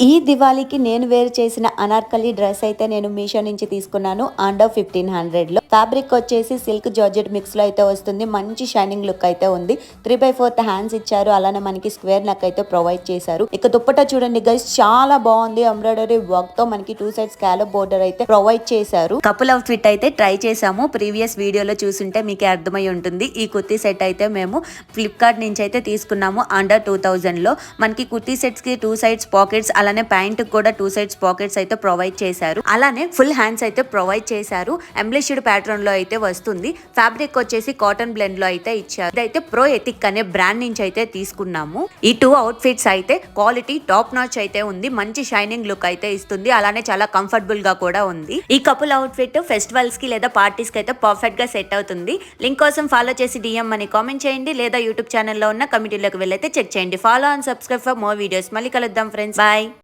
ఈ దివాళీకి నేను వేర్ చేసిన అనార్కలి డ్రెస్ అయితే నేను మీషో నుంచి తీసుకున్నాను. అండర్ 1500 లో ఫ్యాబ్రిక్ వచ్చేసి సిల్క్ జార్జెట్ మిక్స్ లో అయితే వస్తుంది. మంచి షైనింగ్ లుక్ అయితే ఉంది. 3/4 హ్యాండ్స్ ఇచ్చారు. అలానే మనకి స్క్వేర్ నెక్ అయితే ప్రొవైడ్ చేశారు. ఇక దుప్పట్టా చూడండి గైస్, చాలా బాగుంది. ఎంబ్రాయిడరీ వర్క్ తో మనకి 2 సైడ్ స్కాలప్ బోర్డర్ అయితే ప్రొవైడ్ చేశారు. కపుల్ అవుట్ ఫిట్ అయితే ట్రై చేసాము. ప్రీవియస్ వీడియోలో చూసుంటే మీకే అర్థమై ఉంటుంది. ఈ కుర్తీ సెట్ అయితే మేము ఫ్లిప్కార్ట్ నుంచి అయితే తీసుకున్నాము. అండర్ 2000 లో మనకి కుర్తీ సెట్స్ కి 2 సైడ్స్ పాకెట్స్, అలానే ప్యాంట్ కూడా 2 సైడ్స్ పాకెట్స్ అయితే ప్రొవైడ్ చేశారు. అలానే ఫుల్ హ్యాండ్స్ అయితే ప్రొవైడ్ చేశారు. ఎంబ్లిష్డ్ ప్యాటర్న్ లో అయితే వస్తుంది. ఫ్యాబ్రిక్ వచ్చేసి కాటన్ బ్లెండ్ లో అయితే ఇచ్చారు. ఇదైతే ప్రో ఎథిక్ అనే బ్రాండ్ నుంచి అయితే తీసుకున్నాము. ఈ 2 అవుట్ ఫిట్స్ అయితే క్వాలిటీ టాప్ నాచ్ అయితే ఉంది. మంచి షైనింగ్ లుక్ అయితే ఇస్తుంది. అలానే చాలా కంఫర్టబుల్ గా కూడా ఉంది. ఈ కపుల్ అవుట్ ఫిట్ ఫెస్టివల్స్ కి లేదా పార్టీస్ కి అయితే పర్ఫెక్ట్ గా సెట్ అవుతుంది. లింక్ కోసం ఫాలో చేసి DM అని కామెంట్ చేయండి, లేదా యూట్యూబ్ ఛానల్లో ఉన్న కమిటీలోకి వెళ్ళైతే చెక్ చేయండి. Follow and subscribe for more videos. మళ్ళీ కలుద్దాం ఫ్రెండ్స్, బాయ్.